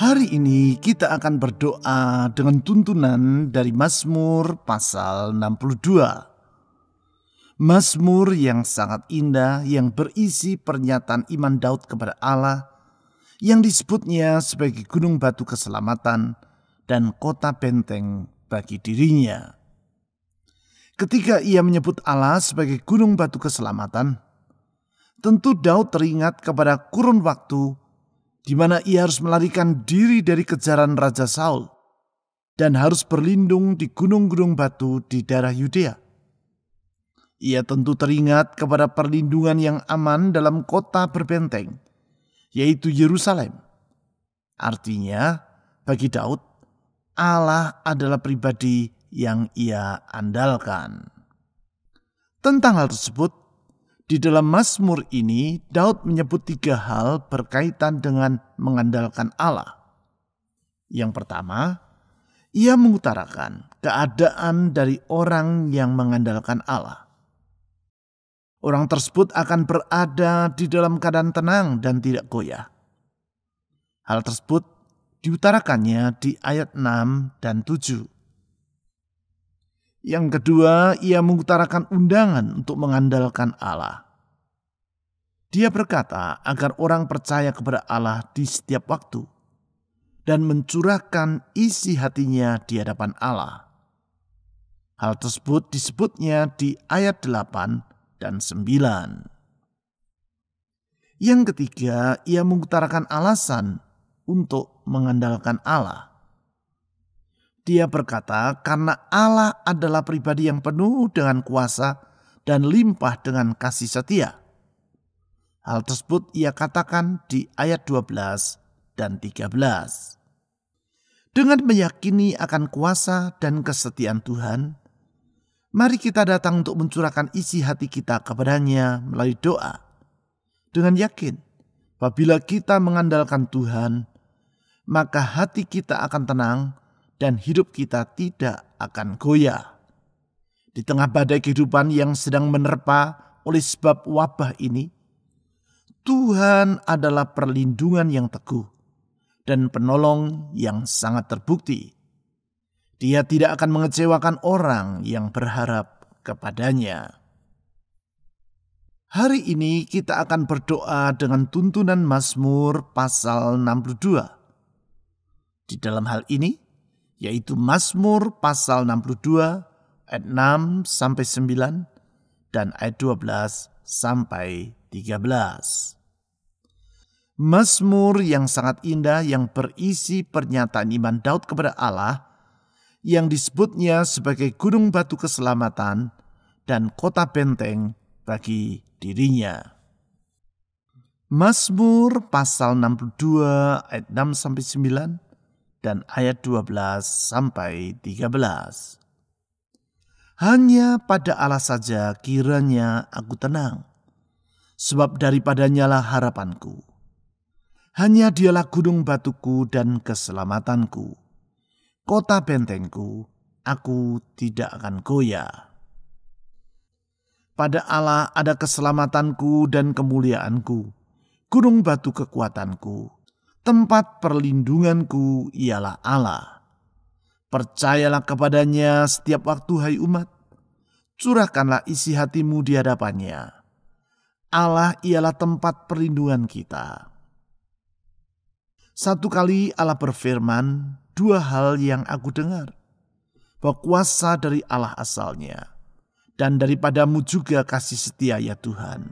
Hari ini kita akan berdoa dengan tuntunan dari Mazmur pasal 62. Mazmur yang sangat indah yang berisi pernyataan iman Daud kepada Allah yang disebutnya sebagai gunung batu keselamatan dan kota benteng bagi dirinya. Ketika ia menyebut Allah sebagai gunung batu keselamatan, tentu Daud teringat kepada kurun waktu di mana ia harus melarikan diri dari kejaran Raja Saul dan harus berlindung di gunung-gunung batu di daerah Yudea. Ia tentu teringat kepada perlindungan yang aman dalam kota berbenteng, yaitu Yerusalem. Artinya, bagi Daud, Allah adalah pribadi yang ia andalkan. Tentang hal tersebut, di dalam Mazmur ini, Daud menyebut 3 hal berkaitan dengan mengandalkan Allah. Yang pertama, ia mengutarakan keadaan dari orang yang mengandalkan Allah. Orang tersebut akan berada di dalam keadaan tenang dan tidak goyah. Hal tersebut diutarakannya di ayat 6 dan 7. Yang kedua, ia mengutarakan undangan untuk mengandalkan Allah. Dia berkata agar orang percaya kepada Allah di setiap waktu dan mencurahkan isi hatinya di hadapan Allah. Hal tersebut disebutnya di ayat 8 dan 9. Yang ketiga, ia mengutarakan alasan untuk mengandalkan Allah. Dia berkata karena Allah adalah pribadi yang penuh dengan kuasa dan limpah dengan kasih setia. Hal tersebut ia katakan di ayat 12 dan 13. Dengan meyakini akan kuasa dan kesetiaan Tuhan, mari kita datang untuk mencurahkan isi hati kita kepadanya melalui doa. Dengan yakin, apabila kita mengandalkan Tuhan, maka hati kita akan tenang dan hidup kita tidak akan goyah. Di tengah badai kehidupan yang sedang menerpa oleh sebab wabah ini, Tuhan adalah perlindungan yang teguh dan penolong yang sangat terbukti. Dia tidak akan mengecewakan orang yang berharap kepadanya. Hari ini kita akan berdoa dengan tuntunan Mazmur pasal 62. Di dalam hal ini, yaitu Mazmur pasal 62 ayat 6 sampai 9 dan ayat 12 sampai 13. Mazmur yang sangat indah yang berisi pernyataan iman Daud kepada Allah yang disebutnya sebagai gunung batu keselamatan dan kota benteng bagi dirinya. Mazmur pasal 62 ayat 6 sampai 9 dan ayat 12 sampai 13. Hanya pada Allah saja kiranya aku tenang, sebab daripadanya lah harapanku. Hanya dialah gunung batuku dan keselamatanku, kota bentengku, aku tidak akan goyah. Pada Allah ada keselamatanku dan kemuliaanku, gunung batu kekuatanku, tempat perlindunganku ialah Allah. Percayalah kepadanya setiap waktu, hai umat. Curahkanlah isi hatimu di hadapannya. Allah ialah tempat perlindungan kita. Satu kali Allah berfirman, 2 hal yang aku dengar, bahwa kuasa dari Allah asalnya, dan daripadamu juga kasih setia ya Tuhan,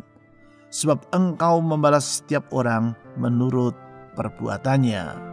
sebab Engkau membalas setiap orang menurut perbuatannya.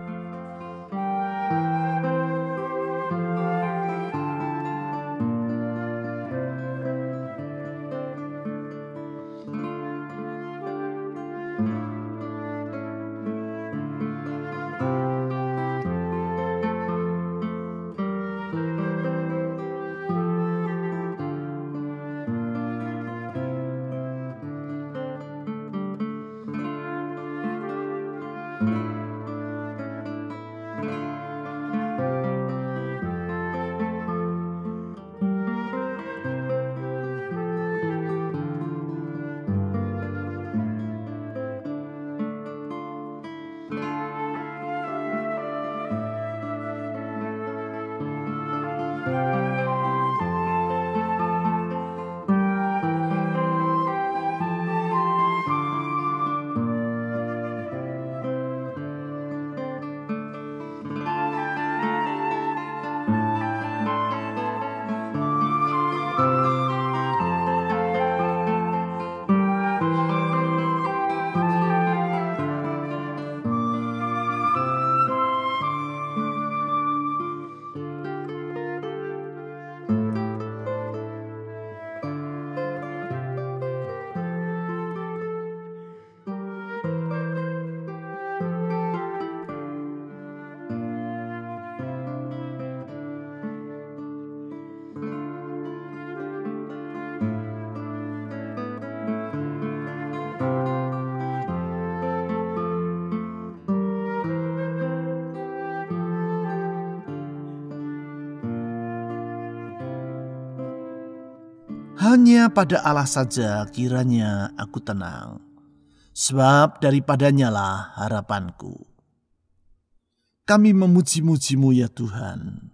Hanya pada Allah saja kiranya aku tenang, sebab daripadanya lah harapanku. Kami memuji-muji-Mu ya Tuhan,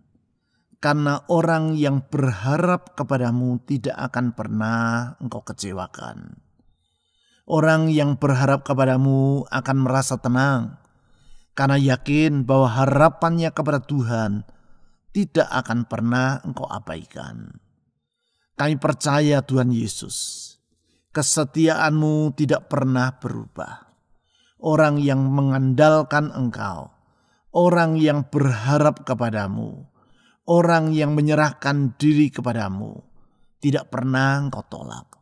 karena orang yang berharap kepadamu tidak akan pernah Engkau kecewakan. Orang yang berharap kepadamu akan merasa tenang, karena yakin bahwa harapannya kepada Tuhan tidak akan pernah Engkau abaikan. Kami percaya Tuhan Yesus, kesetiaan-Mu tidak pernah berubah. Orang yang mengandalkan Engkau, orang yang berharap kepadamu, orang yang menyerahkan diri kepadamu, tidak pernah Engkau tolak.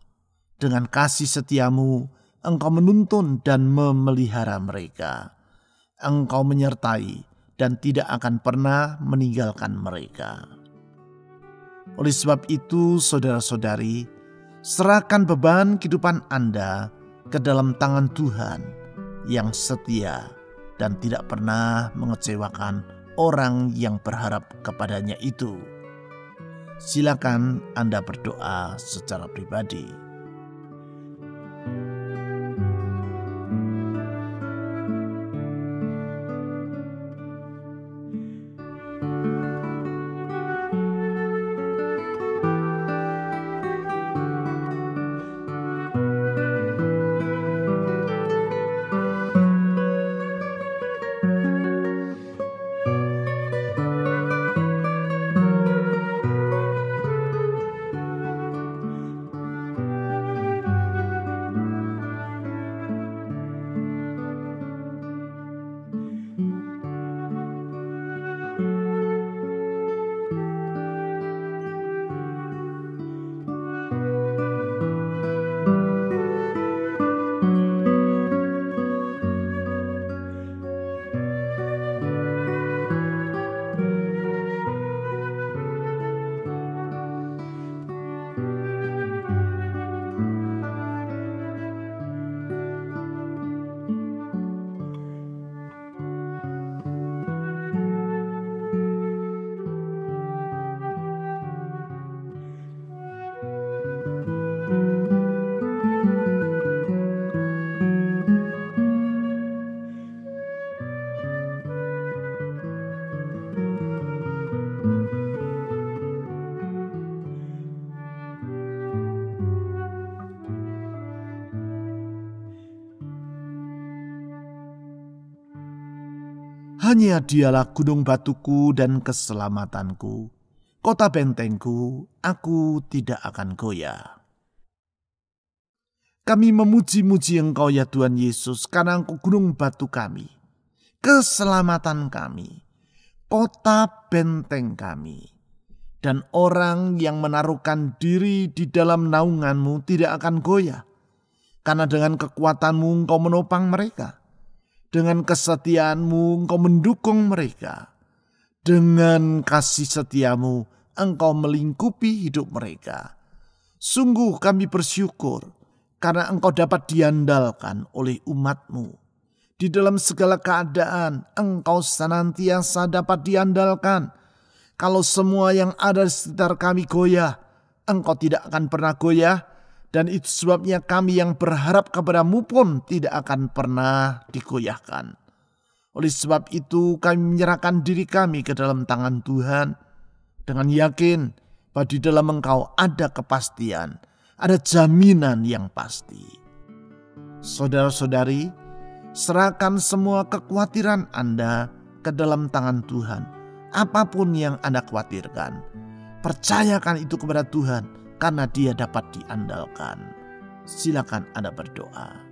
Dengan kasih setiamu, Engkau menuntun dan memelihara mereka. Engkau menyertai dan tidak akan pernah meninggalkan mereka. Oleh sebab itu, saudara-saudari, serahkan beban kehidupan Anda ke dalam tangan Tuhan yang setia dan tidak pernah mengecewakan orang yang berharap kepadanya itu. Silakan Anda berdoa secara pribadi. Hanya Dialah gunung batuku dan keselamatanku, kota bentengku, aku tidak akan goyah. Kami memuji-muji Engkau ya Tuhan Yesus, karena Engkau gunung batu kami, keselamatan kami, kota benteng kami. Dan orang yang menaruhkan diri di dalam naungan-Mu tidak akan goyah, karena dengan kekuatan-Mu Engkau menopang mereka. Dengan kesetiaan-Mu Engkau mendukung mereka. Dengan kasih setia-Mu Engkau melingkupi hidup mereka. Sungguh kami bersyukur karena Engkau dapat diandalkan oleh umat-Mu. Di dalam segala keadaan Engkau senantiasa dapat diandalkan. Kalau semua yang ada di sekitar kami goyah, Engkau tidak akan pernah goyah. Dan itu sebabnya kami yang berharap kepada-Mu pun tidak akan pernah digoyahkan. Oleh sebab itu kami menyerahkan diri kami ke dalam tangan Tuhan. Dengan yakin bahwa di dalam Engkau ada kepastian, ada jaminan yang pasti. Saudara-saudari, serahkan semua kekhawatiran Anda ke dalam tangan Tuhan. Apapun yang Anda khawatirkan, percayakan itu kepada Tuhan. Karena Dia dapat diandalkan. Silakan Anda berdoa.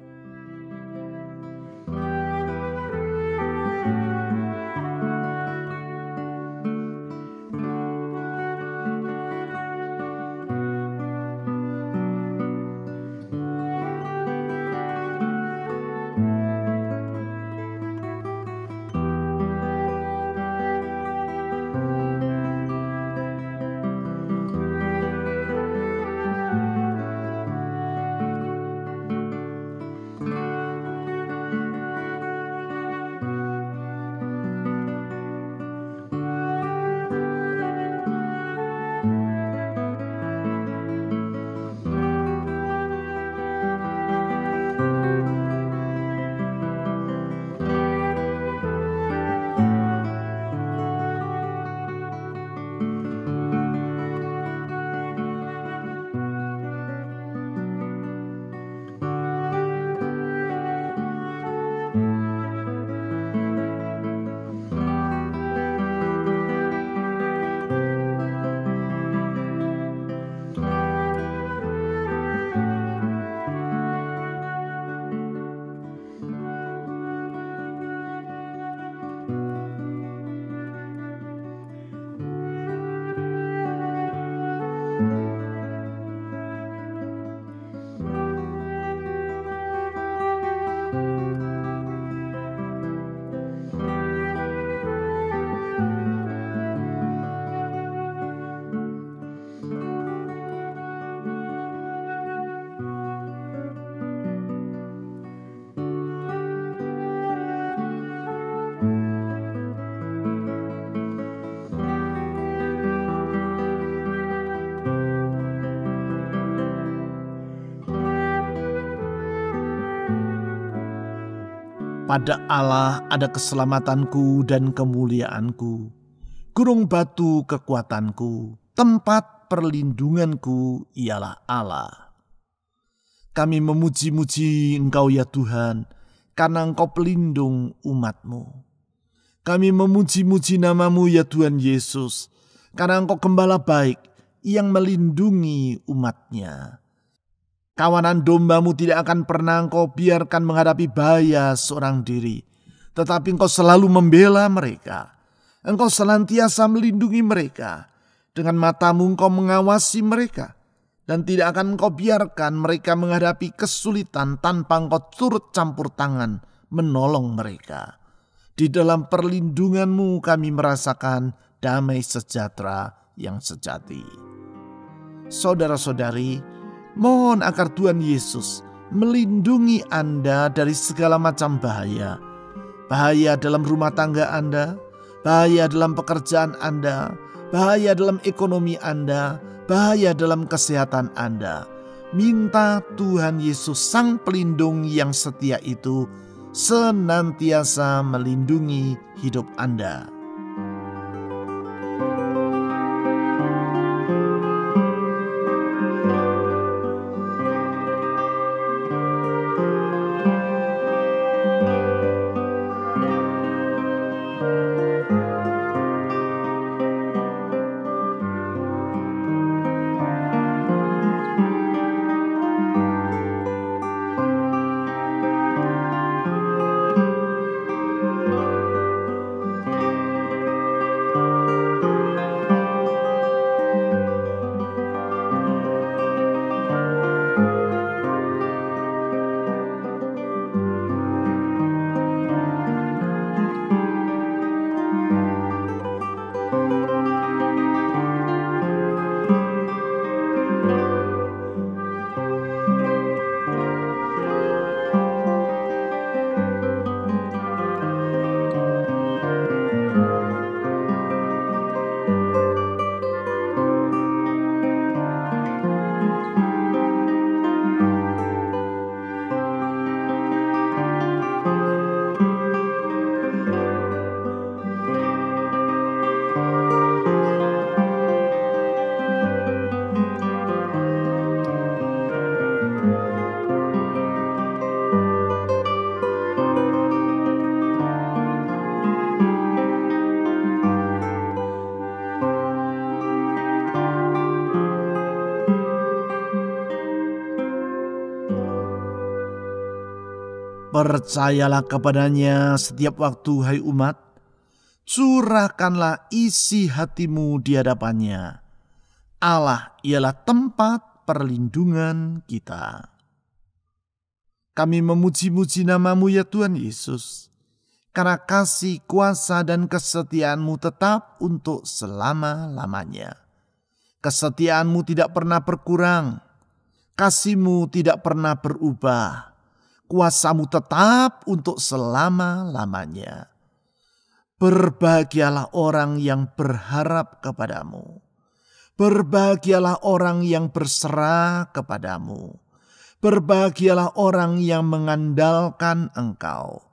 Pada Allah ada keselamatanku dan kemuliaanku, gunung batu kekuatanku, tempat perlindunganku ialah Allah. Kami memuji-muji Engkau ya Tuhan, karena Engkau pelindung umat-Mu. Kami memuji-muji nama-Mu ya Tuhan Yesus, karena Engkau gembala baik yang melindungi umat-Nya. Kawanan domba-Mu tidak akan pernah Engkau biarkan menghadapi bahaya seorang diri, tetapi Engkau selalu membela mereka. Engkau senantiasa melindungi mereka. Dengan mata-Mu Engkau mengawasi mereka, dan tidak akan Engkau biarkan mereka menghadapi kesulitan tanpa Engkau turut campur tangan menolong mereka. Di dalam perlindungan-Mu kami merasakan damai sejahtera yang sejati. Saudara-saudari, mohon agar Tuhan Yesus melindungi Anda dari segala macam bahaya. Bahaya dalam rumah tangga Anda, bahaya dalam pekerjaan Anda, bahaya dalam ekonomi Anda, bahaya dalam kesehatan Anda. Minta Tuhan Yesus Sang Pelindung yang setia itu senantiasa melindungi hidup Anda. Percayalah kepadanya setiap waktu, hai umat. Curahkanlah isi hatimu di hadapannya. Allah ialah tempat perlindungan kita. Kami memuji-muji nama-Mu ya Tuhan Yesus, karena kasih, kuasa, dan kesetiaan-Mu tetap untuk selama-lamanya. Kesetiaan-Mu tidak pernah berkurang, kasih-Mu tidak pernah berubah. Kuasa-Mu tetap untuk selama-lamanya. Berbahagialah orang yang berharap kepada-Mu. Berbahagialah orang yang berserah kepada-Mu. Berbahagialah orang yang mengandalkan Engkau.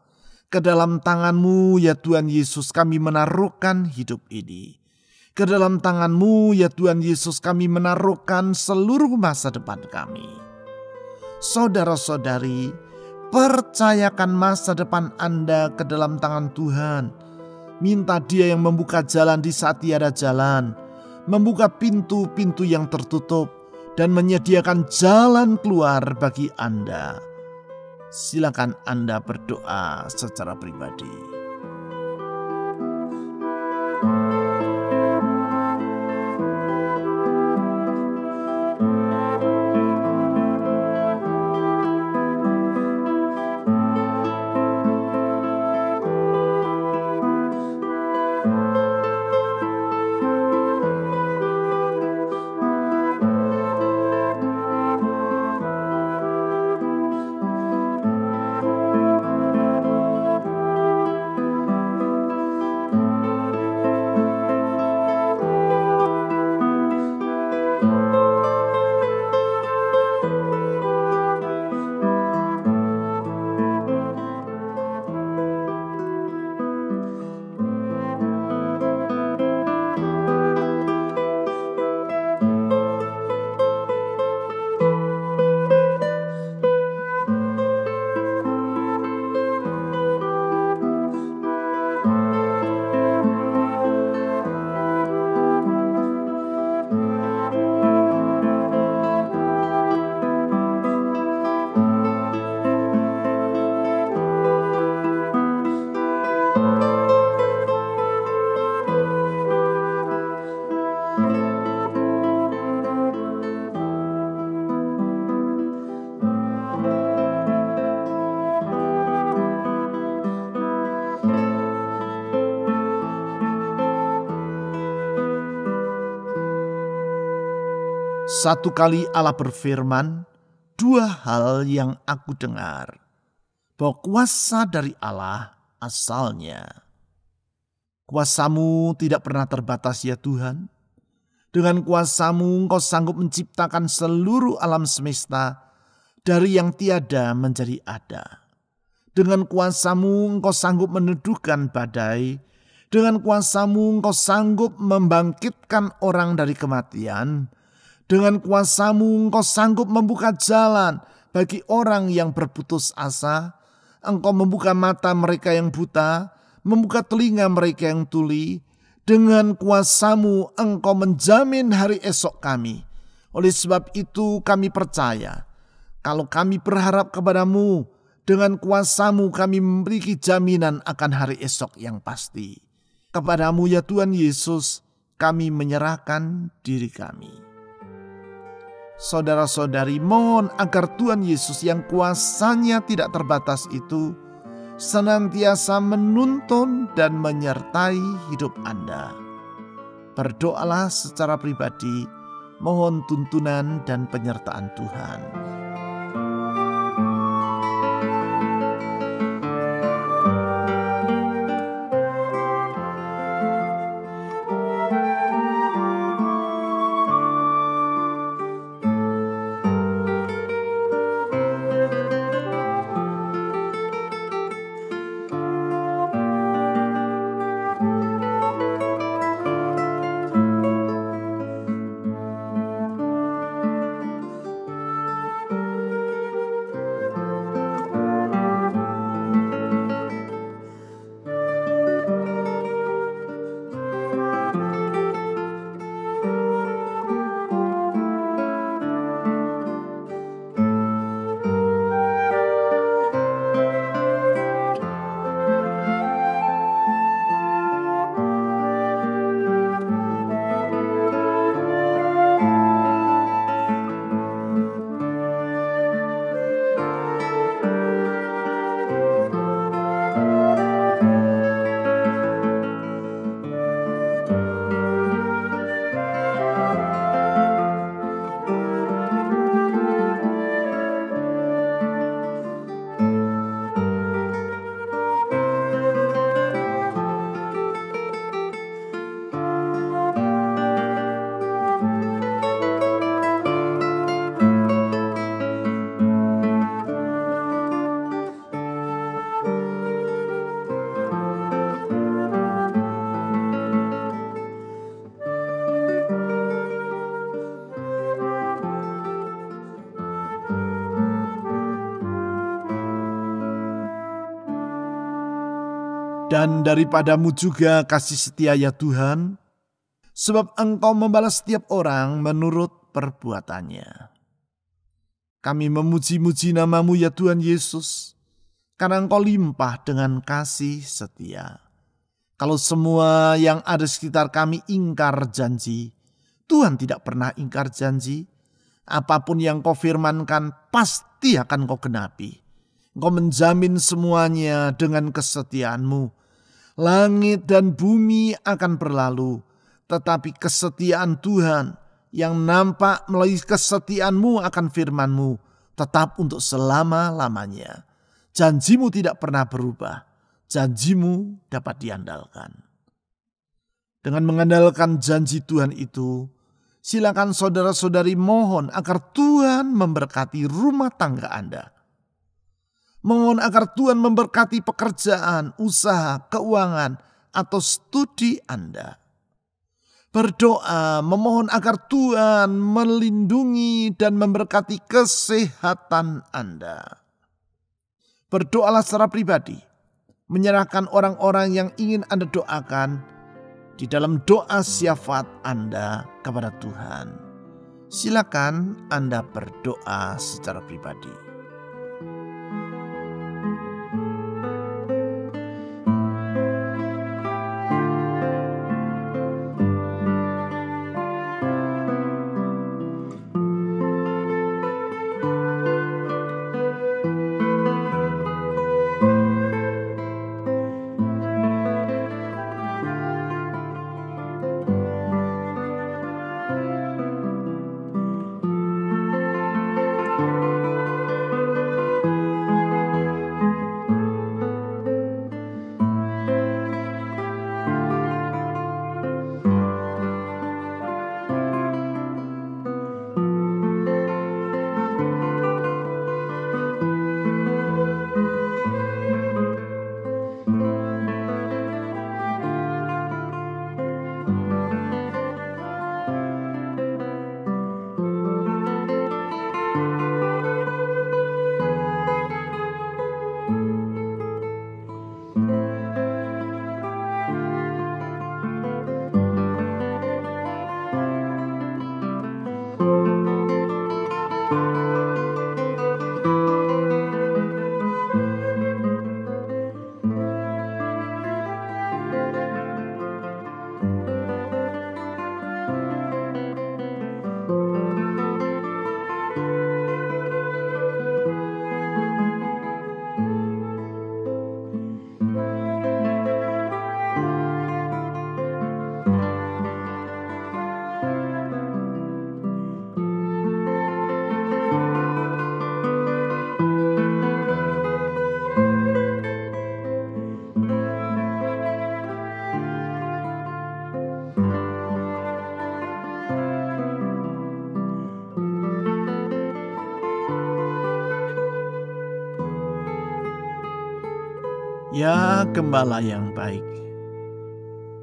Ke dalam tangan-Mu ya Tuhan Yesus kami menaruhkan hidup ini. Ke dalam tangan-Mu ya Tuhan Yesus kami menaruhkan seluruh masa depan kami. Saudara-saudari, percayakan masa depan Anda ke dalam tangan Tuhan. Minta Dia yang membuka jalan di saat tiada jalan, membuka pintu-pintu yang tertutup, dan menyediakan jalan keluar bagi Anda. Silakan Anda berdoa secara pribadi. Satu kali Allah berfirman, dua hal yang aku dengar, bahwa kuasa dari Allah asalnya. Kuasamu tidak pernah terbatas ya Tuhan. Dengan kuasamu Engkau sanggup menciptakan seluruh alam semesta dari yang tiada menjadi ada. Dengan kuasamu Engkau sanggup meneduhkan badai. Dengan kuasamu Engkau sanggup membangkitkan orang dari kematian. Dengan kuasamu Engkau sanggup membuka jalan bagi orang yang berputus asa. Engkau membuka mata mereka yang buta, membuka telinga mereka yang tuli. Dengan kuasamu Engkau menjamin hari esok kami. Oleh sebab itu kami percaya, kalau kami berharap kepadamu, dengan kuasamu kami memiliki jaminan akan hari esok yang pasti. Kepadamu ya Tuhan Yesus, kami menyerahkan diri kami. Saudara-saudari, mohon agar Tuhan Yesus yang kuasanya tidak terbatas itu senantiasa menuntun dan menyertai hidup Anda. Berdoalah secara pribadi, mohon tuntunan dan penyertaan Tuhan. Dan daripadamu juga kasih setia ya Tuhan, sebab Engkau membalas setiap orang menurut perbuatannya. Kami memuji-muji nama-Mu ya Tuhan Yesus, karena Engkau limpah dengan kasih setia. Kalau semua yang ada sekitar kami ingkar janji, Tuhan tidak pernah ingkar janji. Apapun yang Kau firmankan pasti akan Kau genapi. Engkau menjamin semuanya dengan kesetiaan-Mu. Langit dan bumi akan berlalu, tetapi kesetiaan Tuhan yang nampak melalui kesetiaan-Mu akan firman-Mu tetap untuk selama-lamanya. Janji-Mu tidak pernah berubah. Janji-Mu dapat diandalkan. Dengan mengandalkan janji Tuhan itu, silakan saudara-saudari mohon agar Tuhan memberkati rumah tangga Anda. Mohon agar Tuhan memberkati pekerjaan, usaha, keuangan, atau studi Anda. Berdoa memohon agar Tuhan melindungi dan memberkati kesehatan Anda. Berdoalah secara pribadi, menyerahkan orang-orang yang ingin Anda doakan di dalam doa syafaat Anda kepada Tuhan. Silakan Anda berdoa secara pribadi. Ya Gembala yang baik,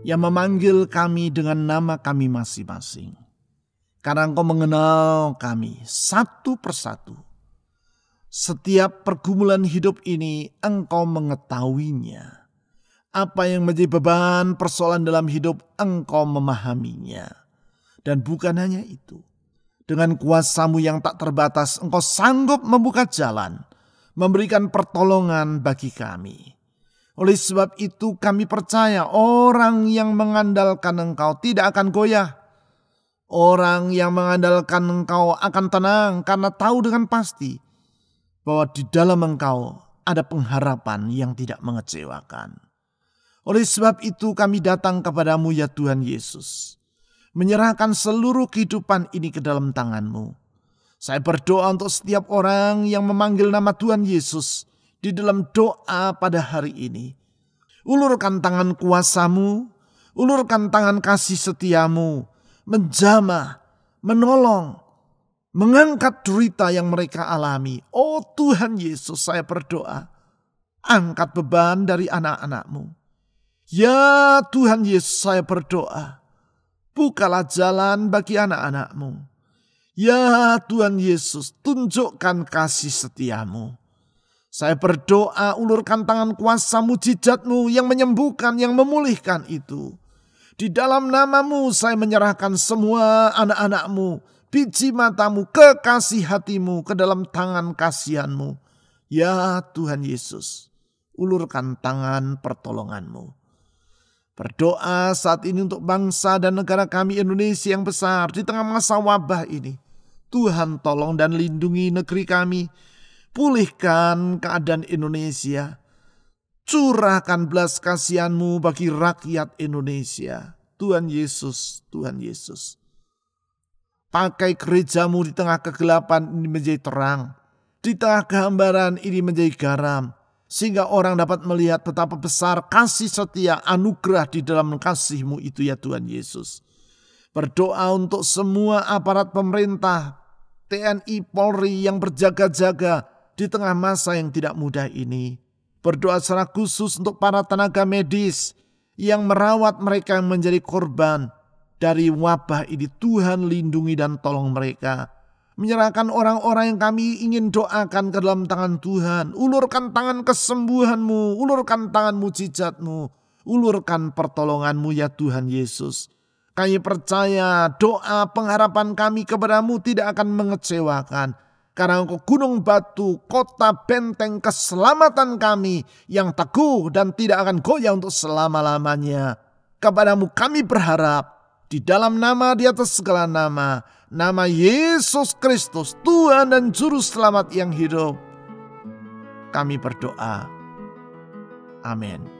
yang memanggil kami dengan nama kami masing-masing. Karena Engkau mengenal kami satu persatu. Setiap pergumulan hidup ini Engkau mengetahuinya. Apa yang menjadi beban persoalan dalam hidup Engkau memahaminya. Dan bukan hanya itu. Dengan kuasa-Mu yang tak terbatas Engkau sanggup membuka jalan. Memberikan pertolongan bagi kami. Oleh sebab itu kami percaya orang yang mengandalkan Engkau tidak akan goyah. Orang yang mengandalkan Engkau akan tenang karena tahu dengan pasti bahwa di dalam Engkau ada pengharapan yang tidak mengecewakan. Oleh sebab itu kami datang kepadamu ya Tuhan Yesus. Menyerahkan seluruh kehidupan ini ke dalam tangan-Mu. Saya berdoa untuk setiap orang yang memanggil nama Tuhan Yesus di dalam doa pada hari ini. Ulurkan tangan kuasa-Mu, ulurkan tangan kasih setia-Mu, menjamah, menolong, mengangkat derita yang mereka alami. Oh Tuhan Yesus, saya berdoa, angkat beban dari anak-anak-Mu. Ya Tuhan Yesus, saya berdoa, bukalah jalan bagi anak-anak-Mu. Ya Tuhan Yesus, tunjukkan kasih setia-Mu. Saya berdoa, ulurkan tangan kuasa mujizat-Mu yang menyembuhkan, yang memulihkan itu. Di dalam nama-Mu saya menyerahkan semua anak-anak-Mu, biji mata-Mu, kekasih hati-Mu ke dalam tangan kasihan-Mu. Ya Tuhan Yesus, ulurkan tangan pertolongan-Mu. Berdoa saat ini untuk bangsa dan negara kami Indonesia yang besar di tengah masa wabah ini. Tuhan tolong dan lindungi negeri kami. Pulihkan keadaan Indonesia. Curahkan belas kasihan-Mu bagi rakyat Indonesia. Tuhan Yesus, Tuhan Yesus. Pakai gereja-Mu di tengah kegelapan ini menjadi terang. Di tengah kehambaran ini menjadi garam. Sehingga orang dapat melihat betapa besar kasih setia anugerah di dalam kasih-Mu itu ya Tuhan Yesus. Berdoa untuk semua aparat pemerintah, TNI, Polri yang berjaga-jaga di tengah masa yang tidak mudah ini. Berdoa secara khusus untuk para tenaga medis yang merawat mereka yang menjadi korban dari wabah ini. Tuhan lindungi dan tolong mereka. Menyerahkan orang-orang yang kami ingin doakan ke dalam tangan Tuhan. Ulurkan tangan kesembuhan-Mu, ulurkan tangan mujizat-Mu, ulurkan pertolongan-Mu ya Tuhan Yesus. Kami percaya doa pengharapan kami kepada-Mu tidak akan mengecewakan. Karena Engkau gunung batu, kota benteng keselamatan kami yang teguh dan tidak akan goyah untuk selama-lamanya. Kepada-Mu kami berharap di dalam nama di atas segala nama, nama Yesus Kristus, Tuhan dan Juru Selamat yang hidup. Kami berdoa. Amin.